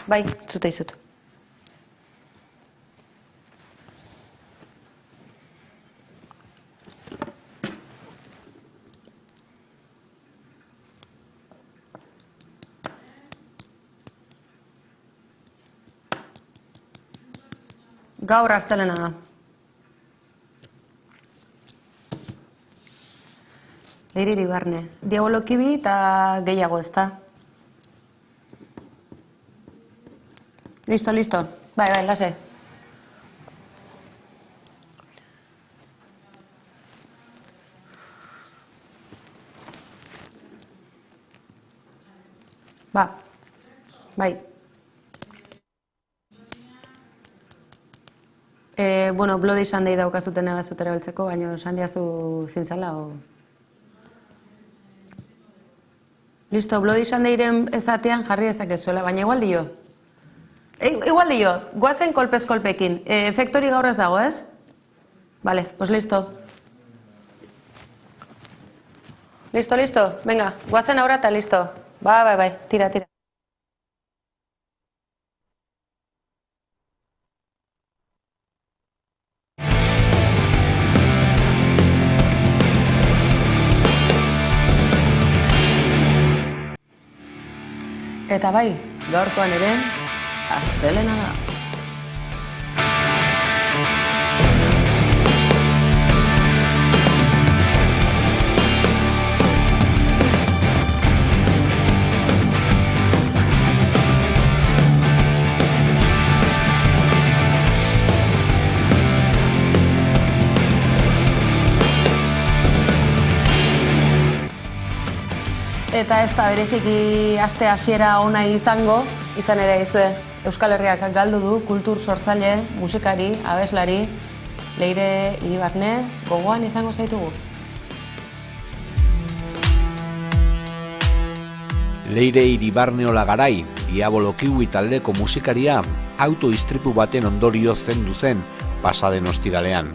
Bai, zute izut. Gaur astelena da. Leire Iribarne. Diego Lokibi eta gehiago, ezta? Listo. Bai, lase. Bai. Bueno, Bloody Sunday daukazuten ebazutera beltzeko, baina esan diazu zintzala, o... Listo, Bloody Sundayren ezatean jarri dezakezuela, baina igual dio. Igual dio, guazen kolpez-kolpekin. Efektori gaur ez dago, ez? Vale, pues listo. Listo. Venga, guazen aurra eta listo. Bai, tira. Eta bai, gaurkoan ere, astelena da. Eta ez da bereziki aste hasiera ona izango, izan ere izue Euskal Herriak galdu du kultur sortzaile, musikari, abeslari, Leire Iribarne, gogoan izango zaitugu. Leire Iribarne Olagarai, Diabolo Kiwi taldeko musikaria, autoistripu baten ondorio zendu zen pasaden ostiralean.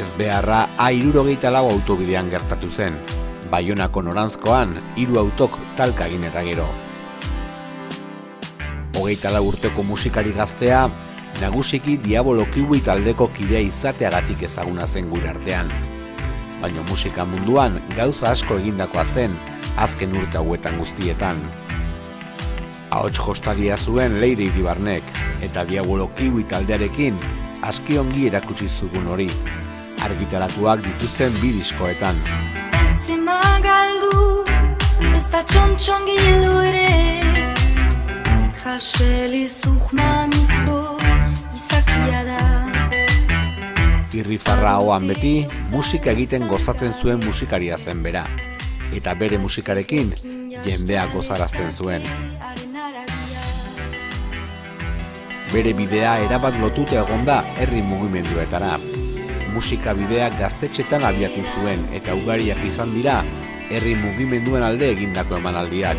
Ez beharra A64 autobidean gertatu zen. Baionako noranzkoan, 3 autok talka egin eta gero. 24 urteko musikari gaztea, nagusiki Diabolo Kiwi taldeko kidea izateagatik ezaguna zen gure artean. Baina musika munduan gauza asko egindakoa zen, azken urte hauetan guztietan. Ahots jostaria zuen Leire Iribarnek, eta Diabolo Kiwi taldearekin aski ongi erakutsi zugun hori, argitaratuak dituzten 2 diskoetan. Zema galdu, ez da txontxongilu ere, jaseli zuhmamizko izakia da. Irrifarra hoan beti, musika egiten gozatzen zuen musikaria zen bera, eta bere musikarekin jendea gozarazten zuen. Bere bidea erabat lotuta egonda herri mugimenduetara. Musika bideak gaztetxetan abiatu zuen eta ugariak izan dira herri mugimenduen alde egindako emanaldiak.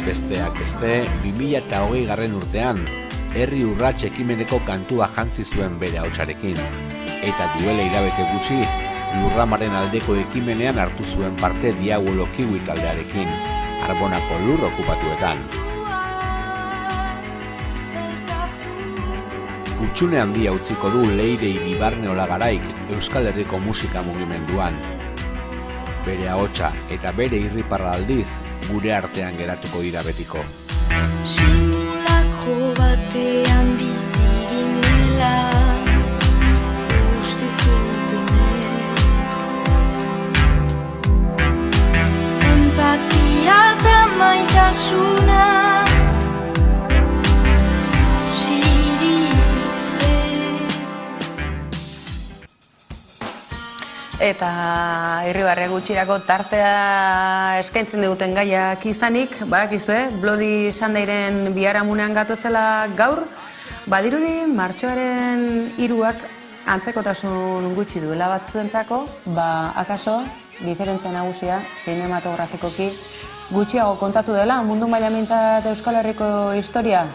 Besteak beste, 2020 urtean, herri urrats ekimeneko kantua jantzi zuen bere ahotsarekin, eta duela hilabete gutxi, lurramaren aldeko ekimenean hartu zuen parte Diabolo Kiwi taldearekin, Arbonako lur okupatuetan. Hutsune handia utziko du Leire Iribarne Olagaraik Euskal Herriko musika mugimenduan. Bere ahotsa eta bere irriparra aldiz gure artean geratuko dira betiko. Simulako batean bizi ginela, uste zutenek. Empatia eta maitasuna, Eta Irribarre gutxirako tartea eskaintzen diguten gaiak izanik, badakizue, Bloody Sundayren biharamunean gatozela gaur, badirudi martxoaren 3ak antzekotasun gutxi duela batzuentzako, akaso diferentzia nagusia zinematografikoki gutxiago kontatu dela mundu mailan behintzat Euskal Herriko historia.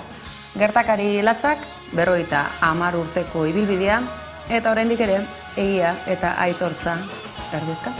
Gertakari latzak, 50 urteko ibilbidea, eta oraindik ere egia eta aitortza erdizka.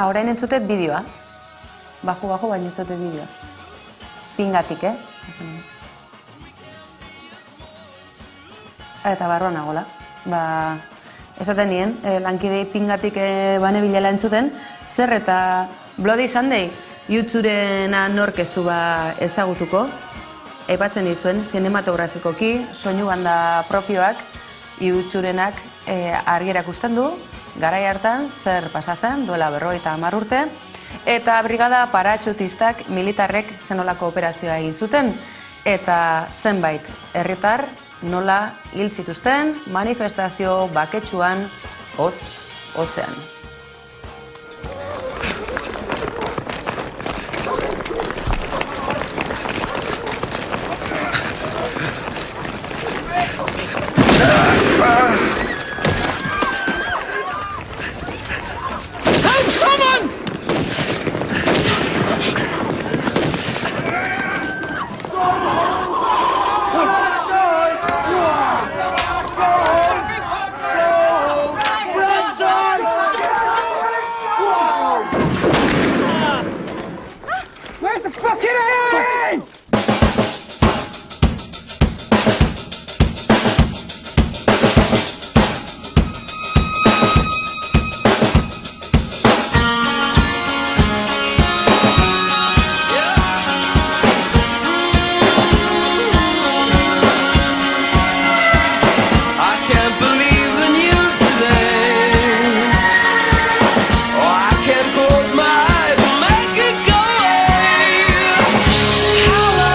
Orain entzutet bideoa. Baju, baina entzutet bideoa. Pingatik, Eta barroan nagola. Esaten nien, lankidei pingatik bane bilela entzuten, zer eta Bloody Sunday YouTubena nork ez du ezagutuko, aipatzen dizuen zinematografikoki, soinu banda propioak, YouTuberenak argi erakusten du, garai hartan zer pasatzen, duela 50 urte, eta brigada paratxutistak militarrek zenolako operazioa egin zuten, eta zenbait herritar nola hil zituzten manifestazio baketsuan hotzean. Help someone! Where's the fucking enemy? How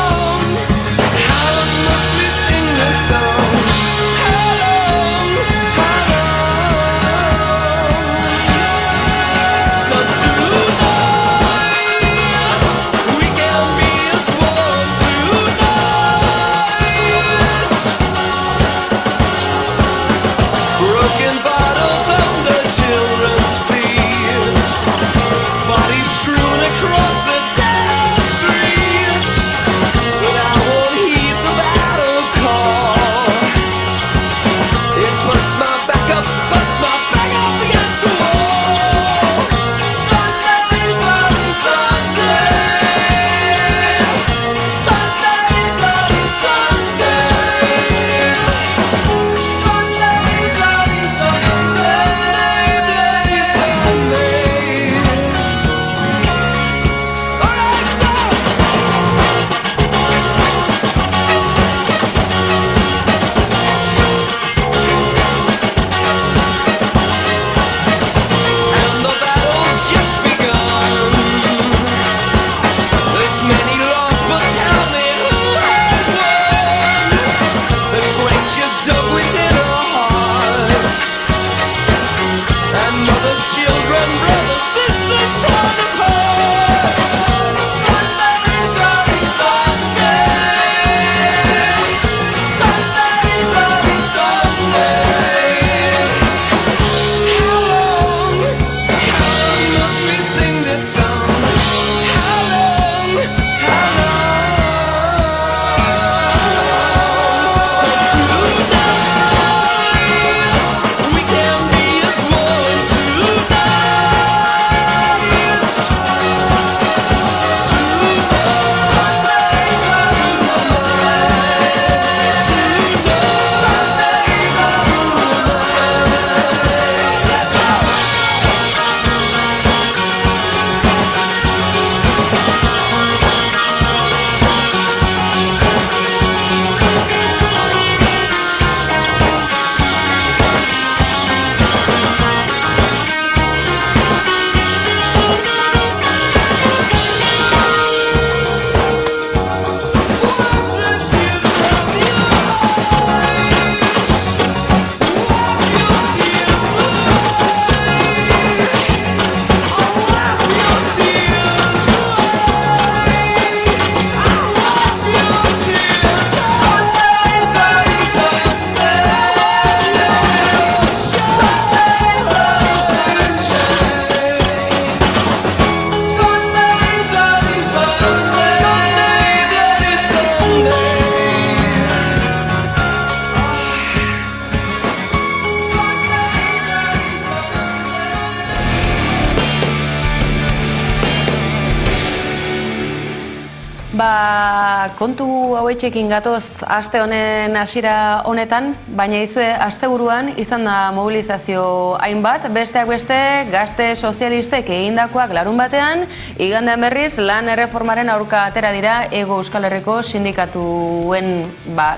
Kontu hauetxekin gatoz aste honen hasiera honetan, baina izue asteburuan izan da mobilizazio hainbat, besteak beste gazte sozialistek egindakoak larun batean, igandean berriz lan erreformaren aurka atera dira Hego Euskal Herriko sindikatuen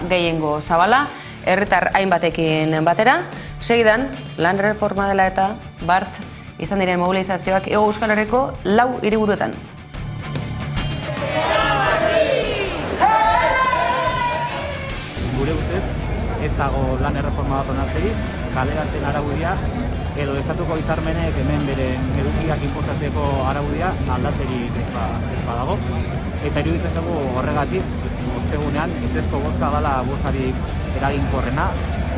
gehiengo zabala, herritar hainbatekin batera. Segidan, lan erreforma dela eta bart izan diren mobilizazioak Hego Euskal Herriko 4 hiriburuetan. Gure ustez, ez dago lan erreforma bat onartzerik, kaleratzen araudia edo estatuko hitzarmenek hemen beren edukiak inposatzeko araudia aldatzerik ez badago. Eta iruditzen zaigu horregatik, ostegunean, ezezko bozka dela bozkarik eraginkorrena,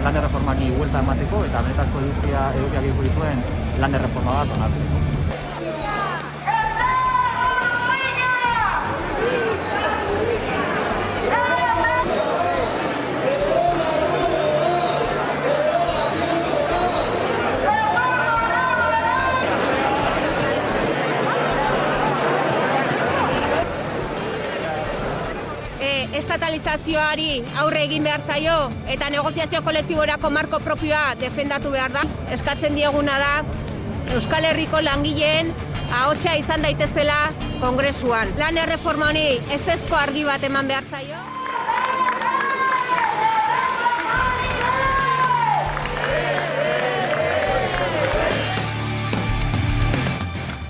lan erreformari buelta emateko eta benetako edukiak iko dituen lan erreforma bat onartzeko. Estatalizazioari aurre egin behar zaio eta negoziazio kolektiborako marko propioa defendatu behar da. Eskatzen dieguna da Euskal Herriko langileen ahotsa izan daitezela Kongresuan. Lan erreforma honi ezezko argi bat eman behar zaio.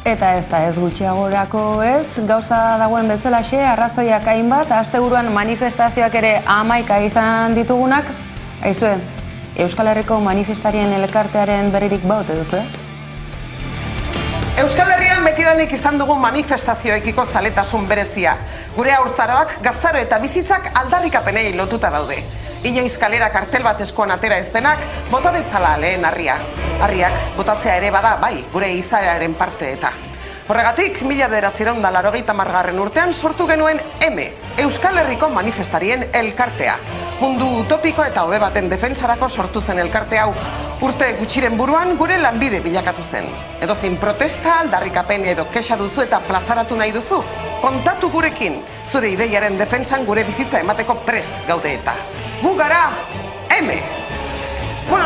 Eta ez da ez gutxiagorako ez, gauza dagoen bezalaxe, arrazoiak hainbat, asteburuan manifestazioak ere 11 izan ditugunak. Aizue, Euskal Herriko manifestarien elkartearen berririk baute duzu, Euskal Herrian betidanik izan dugu manifestazioekiko zaletasun berezia. Gure haurtzaroak, gaztaro eta bizitzak aldarrikapenei lotuta daude. Inoiz kalera kartel bat eskuan atera ez denak, bota dezala lehen harria. Harriak botatzea ere bada, bai, gure izaeraren parte eta. Horregatik, 1980 urtean sortu genuen Euskal Herriko manifestarien elkartea. Mundu utopiko eta hobe baten defensarako sortu zen elkarte hau. Urte gutxiren buruan gure lanbide bilakatu zen. Edozein protesta, aldarrikapen edo kexa duzu eta plazaratu nahi duzu. Kontatu gurekin, zure ideiaren defensan gure bizitza emateko prest gaude eta. Gu gara, Bueno,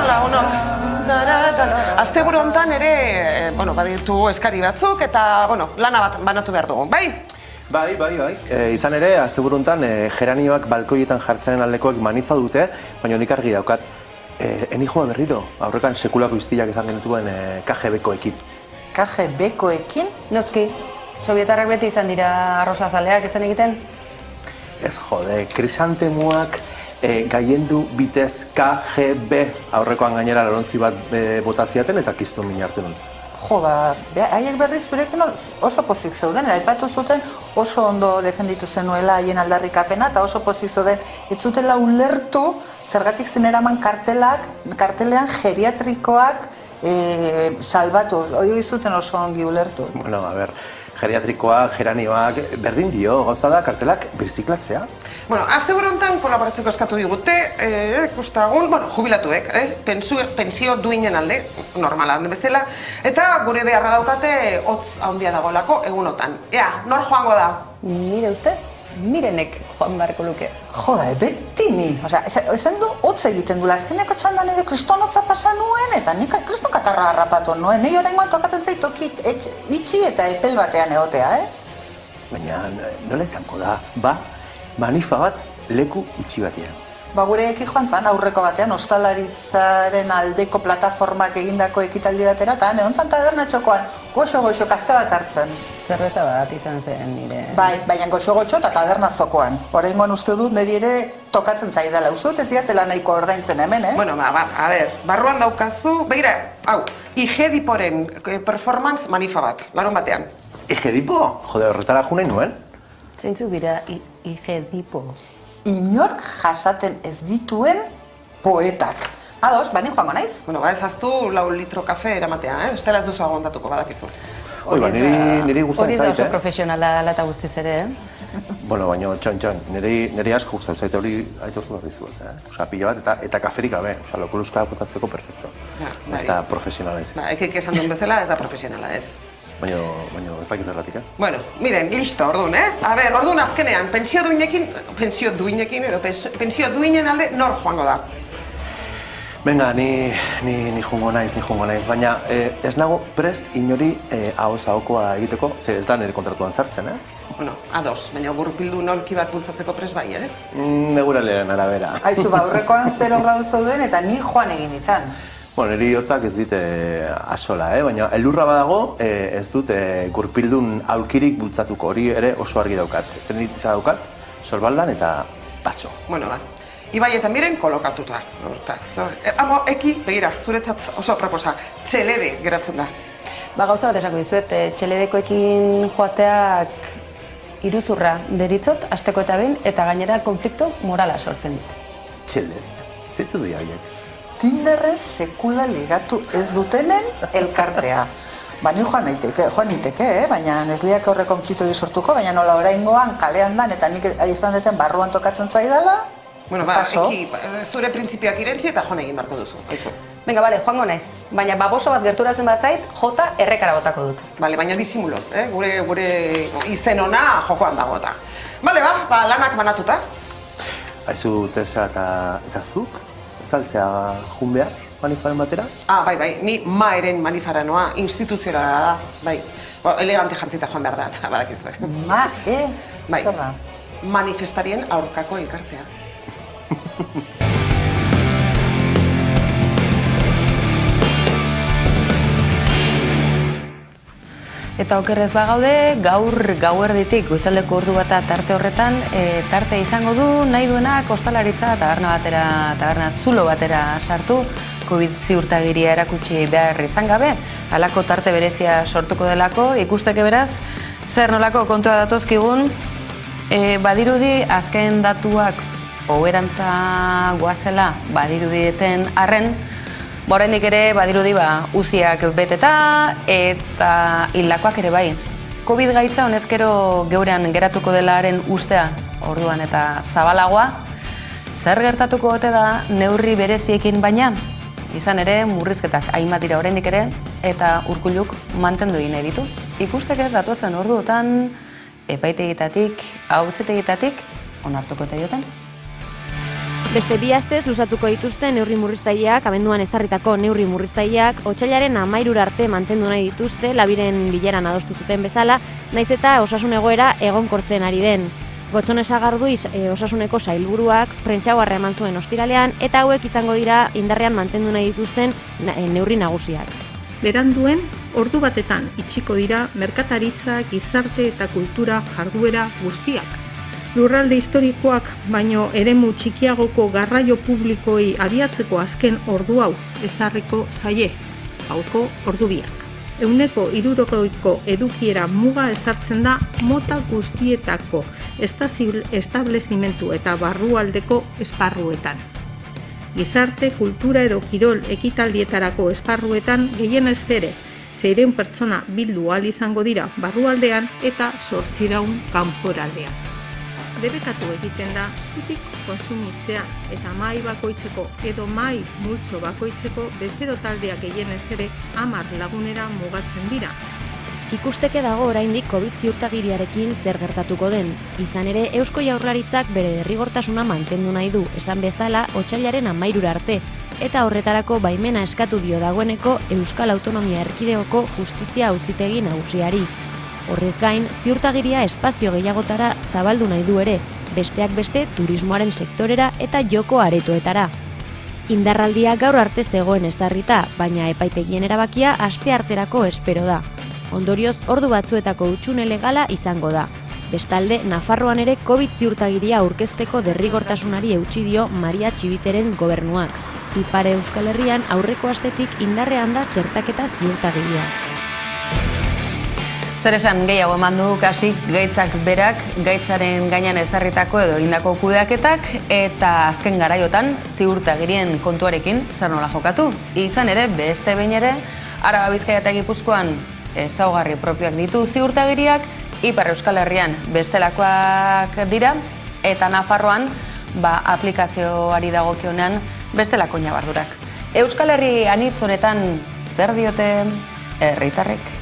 asteburu hontan ere, baditu eskari batzuk eta, lana bat banatu behar dugu, bai? Bai. Izan ere, asteburu hontan geranioak balkoietan jartzen aldekoek manifa dute, baina nik argi daukat. Eni joa berriro, aurrekan sekulako iztilak izan genituen KGB-koekin. KGB-koekin? Noski, sovietarrak beti izan dira arrosazaleak etzen egiten? Ez jode, krisantemuak gaiendu bitez KGB aurrekoan gainera larontzi bat botaziaten eta kiztu min hartzen. Jo, haiek berriz zurekin oso pozik zeuden, aipatu zuten oso ondo defenditu zenuela haien aldarrikapena eta oso pozik zeuden. Ez zutela ulertu zergatik zineraman kartelean geriatrikoak salbatu, hori zuten oso ongi ulertu. Bueno, a ber, geriatrikoak, geranioak, berdin dio, gauza da kartelak birziklatzea. Asteburu hontan kolaboratzeko eskatu digute, ikustagun, jubilatuek, pensio duinen alde, normala den bezala, eta gure beharra daukate hotz handia dagoelako egunotan. Ea, nor joango da? Nire ustez, Mirenek joan beharko luke. Joda, beti ni. Esan du hotz egiten dula. Azkeneko txandan ere kriston hotza pasa nuen, eta nik kriston katarra harrapatu nuen. Nei oraingoan tokatzen zait tokik itxi eta epel batean egotea, Baina, nola izango da? Manifa bat leku itxi batean. Gurekin joan zan aurreko batean, ostalaritzaren aldeko plataformak egindako ekitaldi batera, eta egon zan tabernatxokoan goxo-goxo kafe bat hartzen. Zerbeza bat izan zen nire. Bai, baina goxo-goxo eta tabernazokoan. Oraingoan uste dut niri ere tokatzen zaidala. Uste dut ez diatela nahiko ordaintzen hemen, barruan daukazu, begira, hau, Igediporen performance manifa bat, larun batean. Igedipo? Jode, horretara junain nuen? Zeintzuk dira Igedipo? Inork jasaten ez dituen poetak. Ados, bani joango naiz? Ez aztu 4 litro kafe eramatea, estela ez duzu agondatuko badakizu. Niri gustatzen zaite. Hori da oso profesionala eta guztiz ere, Baina, txon, niri asko gustatzen zaite hori aitortu behar dizuet. Pila bat eta kaferik gabe, lokuruzka botatzeko perfecto. Ez da profesionala ez. Ekik esan duen bezala ez da profesionala ez. Baina ez dakit zergatik, Bueno, miren, listo, orduan, A ber, orduan azkenean, pensio duinen alde nor joango da? Venga, ni jungo naiz, baina ez nago prest inori ahoz ahokoa egiteko, ze ez da nire kontratuan sartzen, Bueno, ados, baina gurpildu nolki bat bultzatzeko prest bai, ez? Neguraleren arabera. Aizu, aurrekoan 0 gradu zauden eta ni joan egin izan. Bueno, niri hotzak ez dite asola, baina elurra badago ez dut gurpildun aulkirik bultzatuko, hori ere oso argi daukat. Tenditza daukat, sorbaldan eta paso. Bueno, ba. Ibai eta miren kolokatuta, hortaz. Amo, eki, begira, zuretzat oso proposa, txelede geratzen da. Ba, gauza bat esako dizuet, txeledekoekin joateak iruzurra deritzot, asteko eta behin, eta gainera konflikto morala sortzen dit. Txelede? Zeitzu dira horiek? Tinderrez sekula ligatu ez dutenen elkartea. Ba, ni joan niteke, baina ez liak horre konfliktori sortuko, baina nola oraingoan kalean dan eta nik izan deten barruan tokatzen zaidala. Bueno, ba, eki, zure printzipioak irentzi eta joan egin barko duzu, aizu. Venga, bale, joango naiz. Baina baboso bat gerturatzen bazait, jota errekara botako dut. Bale, baina disimuloz, gure izen ona jokoan dago eta. Bale, ba, lanak banatuta. Aizu, Tessa eta zuk? Saltzea jun behar, manifaren batera? Bai, ni maeren manifara noa, instituzionala da, bai. Elegante jantzita joan behar da, badakizu. Bai, manifestarien aurkako elkartea. Eta okerrez bagaude, gaur gauerditik goizaldeko ordu bata tarte horretan, tarte izango du nahi duenak ostalaritza taberna zulo batera sartu, COVID ziurtagiria erakutsi behar izan gabe, halako tarte berezia sortuko delako, ikusteke beraz, zer nolako kontua datozkigun, badirudi azken datuak oberantza goazela badirudieten arren, oraindik ere badirudi uziak beteta eta hildakoak ere bai. COVID gaitza honezkero geurean geratuko delaren ustea, orduan eta zabalagoa, zer gertatuko ote da neurri bereziekin baina, izan ere murrizketak hainbat dira oraindik ere eta Urkulluk mantendu egin nahi ditu. Ikusteke datozen orduotan epaitegitatik, auzitegitatik onartuko eta dioten. Beste 2 astez luzatuko dituzte neurri murriztaileak, abenduan ezarritako neurri murriztaileak, otsailaren 13 arte mantendu nahi dituzte, labiren bileran adostu zuten bezala, naiz eta osasun egoera egonkortzen ari den. Gotzone Sagarduiz osasuneko sailburuak prentsaoarra eman zuen ostiralean, eta hauek izango dira indarrean mantendu nahi dituzten neurri nagusiak. Beranduen, ordu batetan itxiko dira merkataritza, gizarte eta kultura jarduera guztiak. Lurralde historikoak baino eremu txikiagoko garraio publikoei abiatzeko azken ordu hau ezarriko zaie, gaurko ordubiak. 160ko edukiera muga ezartzen da mota guztietako establezimentu eta barrualdeko esparruetan. Gizarte, kultura edo kirol ekitaldietarako esparruetan gehienez ere 600 pertsona bildu ahal izango dira barrualdean eta 800 kanporaldean. Debekatu egiten da zutik konsumitzea eta mahai bakoitzeko edo mahai multzo bakoitzeko bezero taldeak gehienez ere 10 lagunera mugatzen dira. Ikusteke dago oraindik COVID ziurtagiriarekin zer gertatuko den. Izan ere, Eusko Jaurlaritzak bere derrigortasuna mantendu nahi du, esan bezala otsailaren 13 arte, eta horretarako baimena eskatu dio dagoeneko Euskal Autonomia Erkidegoko Justizia Auzitegi Nagusiari. Horrez gain, ziurtagiria espazio gehiagotara zabaldu nahi du ere, besteak beste turismoaren sektorera eta joko aretoetara. Indarraldia gaur arte zegoen ezarrita, baina epaitegien erabakia astearterako espero da. Ondorioz, ordu batzuetako hutsune legala izango da. Bestalde, Nafarroan ere COVID ziurtagiria aurkezteko derrigortasunari eutsi dio Maria Txibiteren gobernuak. Ipare Euskal Herrian aurreko astetik indarrean da txertaketa ziurtagiria. Zer esan gehiago eman du kasik gaitzak berak, gaitzaren gainean ezarritako edo indako kudeaketak eta azken garaiotan ziurtagirien kontuarekin zer nola jokatu. Izan ere, beste behin ere, Araba, Bizkaia eta Gipuzkoan ezaugarri propioak ditu ziurtagiriak, Ipar Euskal Herrian bestelakoak dira, eta Nafarroan aplikazioari dagokionean bestelako ñabardurak. Euskal Herri anitz honetan zer diote herritarrek?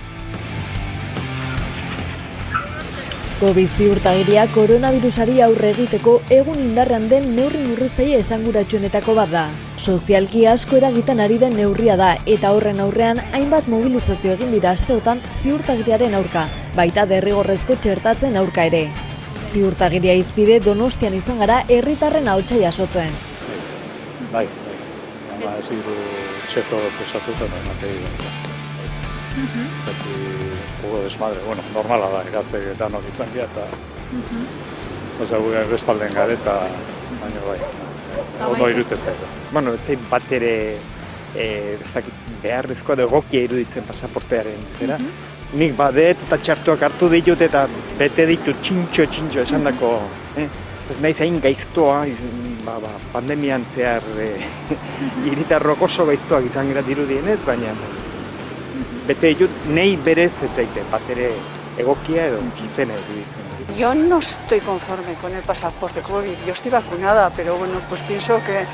Covid ziurtagiria koronavirusari aurre egiteko egun indarrean den neurri murriztaile esanguratsuenetako bat da. Sozialki asko eragiten ari den neurria da eta horren aurrean hainbat mobilizazio egin dira asteotan ziurtagiriaren aurka, baita derrigorrezko txertatzen aurka ere. Ziurtagiria izpide Donostian izan gara herritarren ahotsa jasotzen. Bai, ez hiru txerto zesatuta eta ematei da. Jugo desmadre, normala da, gazte danok izan gira eta gure bestalden gara eta baina bai, ondo irutetzen da. Ez zain bat ere beharrezkoa da egokia iruditzen pasaportearen zera. Nik badet eta txartuak hartu ditut eta bete ditut txintxo esan dako. Ez nahi zain gaiztoa, pandemian zehar hiritarrok oso gaiztoak izan gara dirudienez, baina bete ditut nahi berez ez zaite, bat ere egokia edo zuzena iruditzen. Yo no estoy conforme con el pasaporte COVID. Yo estoy vacunada, pero pues pienso que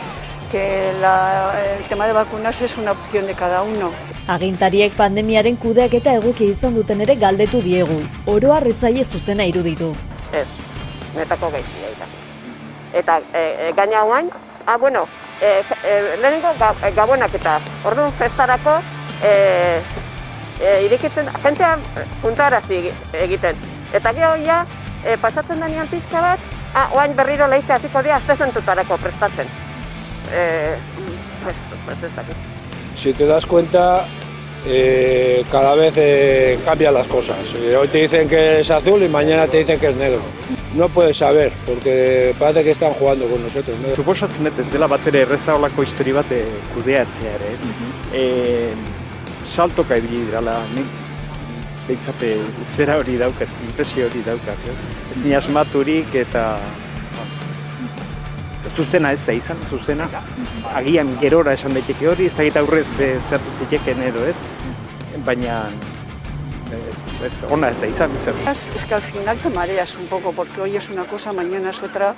el tema de vacunarse es una opción de cada uno. Agintariek pandemiaren kudeaketa egokia izan duten ere galdetu diegu. Oro har etzaile zuzena iruditu. Ez, netako gaizia eta. Eta gaina hauain, lehenengo gabonak eta orduan festarako irekitzen, jentea puntarazi egiten. Eta gero ja, pasatzen denean pixka bat, oain berriro lehizte hasiko dira astezentutarako prestatzen. Si te das cuenta, cada vez cambian las cosas. Hoy te dicen que es azul y mañana te dicen que es negro. No puedes saber, porque parece que están jugando con nosotros. Suposatzen ez dela bat ere erreza olako histori bat kudeatzea ere. Saltoka ibili dirala, nik behintzate zera hori daukat, impresio hori daukat. Ezin asmaturik eta zuzena ez da izan, zuzena. Agian gerora esan daiteke hori, ez da aurrez zertu ziteken edo ez, baina ona ez da izan. Es que al final te mareas un poco, porque hoy es una cosa, mañana es otra.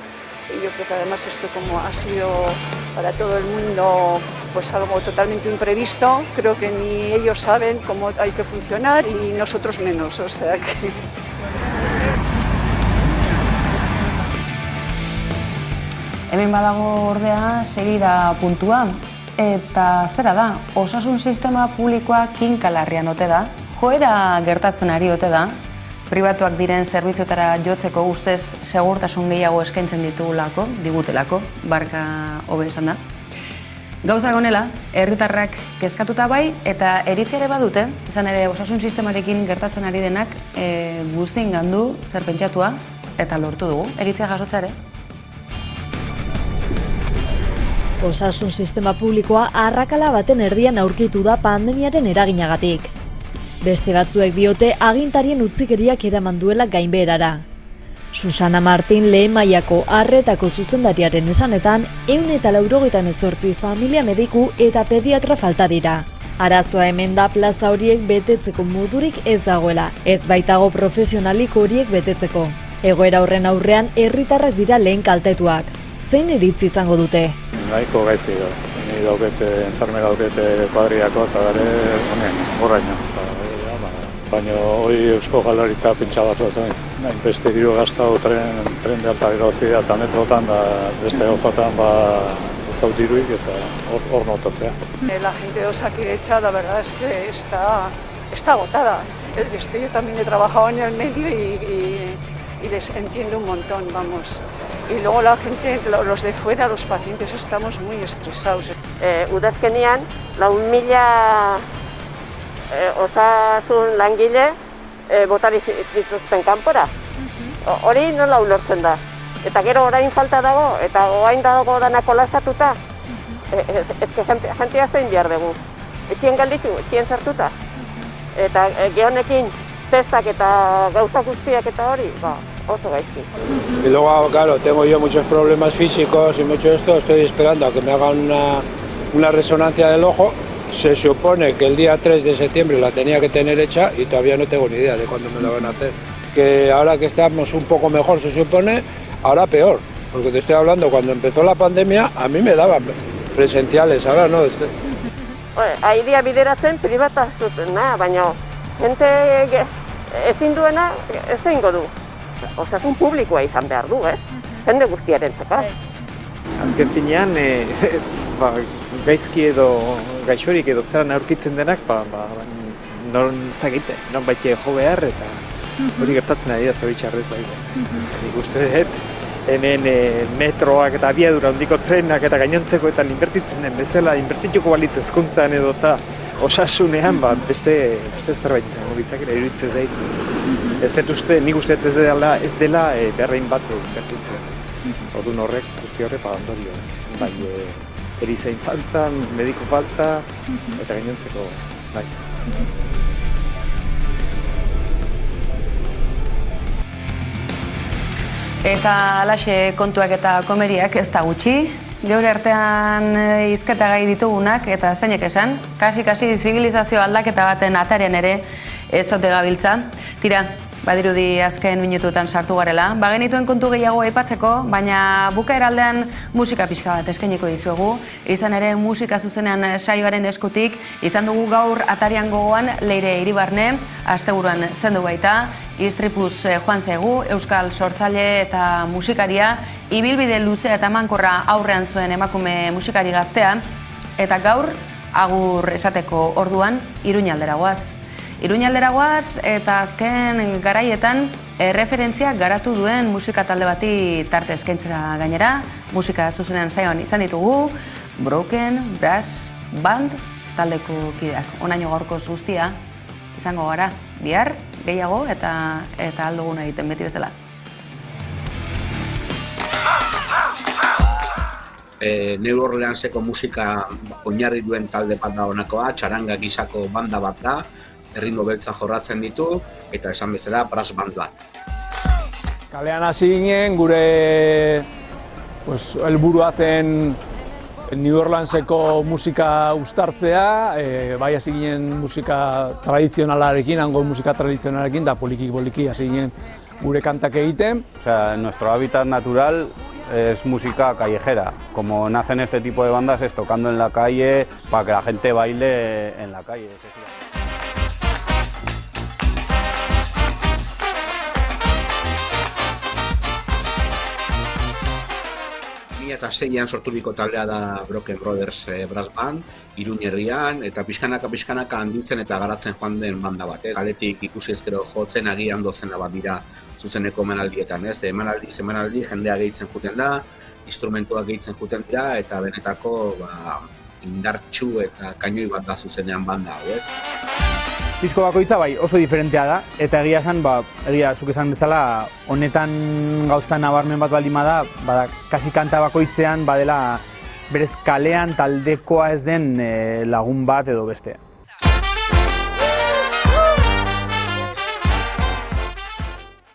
Y yo creo que además esto como ha sido para todo el mundo pues algo totalmente imprevisto, creo que ni ellos saben cómo hay que funcionar y nosotros menos, o sea que... Hemen badago ordea segida puntua, eta zera da, osasun sistema publikoa kinkalarrian ote da, joera gertatzen ari ote da, pribatuak diren zerbitzuetara jotzeko ustez segurtasun gehiago eskaintzen digutelako, barka hobe esan da. Gauzak honela, herritarrak kezkatuta bai eta eritzea ere badute, izan ere osasun sistemarekin gertatzen ari denak guztien gandu zer pentsatua eta lortu dugu, eritzea jasotzea ere. Osasun sistema publikoa arrakala baten erdian aurkitu da pandemiaren eraginagatik. Beste batzuek diote agintarien utzikeriak eraman duela gainbeherara. Susana Martin lehen mailako arretako zuzendariaren esanetan, 198 familia mediku eta pediatra falta dira. Arazoa hemen da plaza horiek betetzeko modurik ez dagoela, ez baitago profesionalik horiek betetzeko. Egoera horren aurrean herritarrak dira lehen kaltetuak. Zein iritzi izango dute? Nahiko gaizki da. Ni daukete, enfermera daukete kuadriako eta gare honen, horreina. Baina hori Eusko Jaurlaritza pintxa batua zen. Beste diru gaztau tren de alta velocidad eta metrotan da beste gauzatan ez dut diruik eta hor notatzea. La gente de Osakidetza, la verdad es que está agotada. Es que yo también he trabajado en el medio y les entiendo un montón, vamos. Y luego la gente, los de fuera, los pacientes, estamos muy estresados. Udazkenean, 4.000 osasun langile botari dituzten kanpora. Hori nola ulertzen da. Eta gero orain falta dago, eta orain dago dana kolasatuta. Ezke jentea zein behar dugu. Etxien galditu, etxien sartuta. Eta gehonekin testak eta gauza guztiak eta hori, oso gaizki. Y luego, claro, tengo yo muchos problemas físicos y mucho esto, estoy esperando a que me hagan una resonancia del ojo. Se supone que el día 3 de septiembre la tenía que tener hecha y todavía no tengo ni idea de cuándo me la van a hacer. Que ahora que estamos un poco mejor, se supone, ahora peor. Porque te estoy hablando, cuando empezó la pandemia, a mí me daban presenciales, ahora no. Airea bideratzen pribata zutena, baina jente ezin duena ezingo du. osasun publikoa izan behar du, ez? Jende guztiarentzako. Azken finean, gaizki edo gaixorik edo zeran aurkitzen denak, non zagite, non baite jo behar eta hori gertatzen ari da zoritxarrez bai. Nik uste dut, hemen metroak eta abiadura handiko trenak eta gainontzekoetan inbertitzen den bezala, inbertituko balitz hezkuntzan edo eta osasunean beste zerbait izango ditzakera iruditzen zait. Ez dut uste, nik uste ez dela beharrein bat inbertitzen. Orduan horrek, guzti horrek ondorio. Bai, erizain falta, mediko falta eta gainontzeko bai. Eta alaxe kontuak eta komeriak ez da gutxi. Geure artean hizketagai ditugunak eta zeinek esan, kasi zibilizazio aldaketa baten atarian ere ezote gabiltza. Tira, badirudi azken minututan sartu garela. Bagenituen kontu gehiago aipatzeko, baina bukaera aldean musika pixka bat eskainiko dizuegu. Izan ere musika zuzenean saioaren eskutik, izan dugu gaur atarian gogoan Leire Iribarne, asteburuan zendu baita, istripuz joan zaigu, euskal sortzaile eta musikaria, ibilbide luzea eta emankorra aurrean zuen emakume musikari gaztea, eta gaur agur esateko orduan Iruñaldera goaz. Iruñaldera goaz eta azken garaietan referentziak garatu duen musika talde bati tarte eskaintzera gainera, musika zuzenean saioan izan ditugu, Broken Brass Band taldeko kideak. Onaino gaurkoz guztia izango gara, bihar, gehiago eta alduguna egiten beti bezala. New Orleanseko musika oinarri duen talde bat da honakoa, txaranga gisako banda bat da, erritmo beltza jorratzen ditu, eta esan bezala brass band bat. Kalean hasi ginen, gure helburua zen New Orleanseko musika uztartzea, bai hasi ginen musika tradizionalarekin, hango musika tradizionalarekin, da poliki hasi ginen gure kantak egiten. Nuestro hábitat natural es música callejera. Como nacen este tipo de bandas es tocando en la calle para que la gente baile en la calle. 2006an sorturiko taldea da Broken Brothers Brass Band, Iruñerrian, eta pixkanaka handitzen eta garatzen joan den banda bat. Kaletik ikusi ezkero jotzen agian dozena bat dira zuzeneko emanaldietan. Emanaldi jendea gehitzen juten da, instrumentuak gehitzen juten dira, eta benetako indartxu eta kainoi bat da zuzenean banda hau, ez? Disko bakoitza bai oso diferentea da, eta egia esan, zuk esan bezala, honetan gauztan nabarmen bat baldin bada, kasi kanta bakoitzean badela berez kalean taldekoa ez den lagun bat edo beste.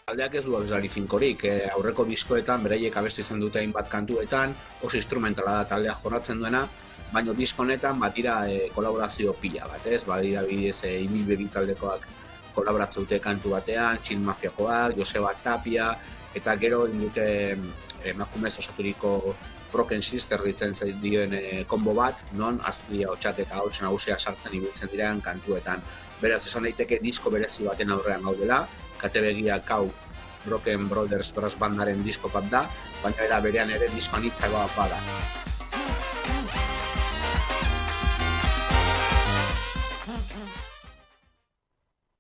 Taldeak ez du abeslari finkorik, aurreko diskoetan beraiek abestu izan dute hainbat kantuetan, oso instrumentala da taldea jorratzen duena, baina disko honetan dira kolaborazio pila bat, ez? Badira bidez Imilbebi taldekoak kolaboratzen dute kantu batean, Chill Mafiakoak, Joseba Tapia, eta gero indute emakumez osaturiko Broken Sister ditzen dioen konbo bat, non azpia hotxak eta hotx nagusia sartzen ibiltzen diren kantuetan. Beraz, esan daiteke disko berezi baten aurrean gaudela, kate begiak hau Broken Brothers Brass Bandaren disko bat da, baina berean ere disko anitzagoa bada.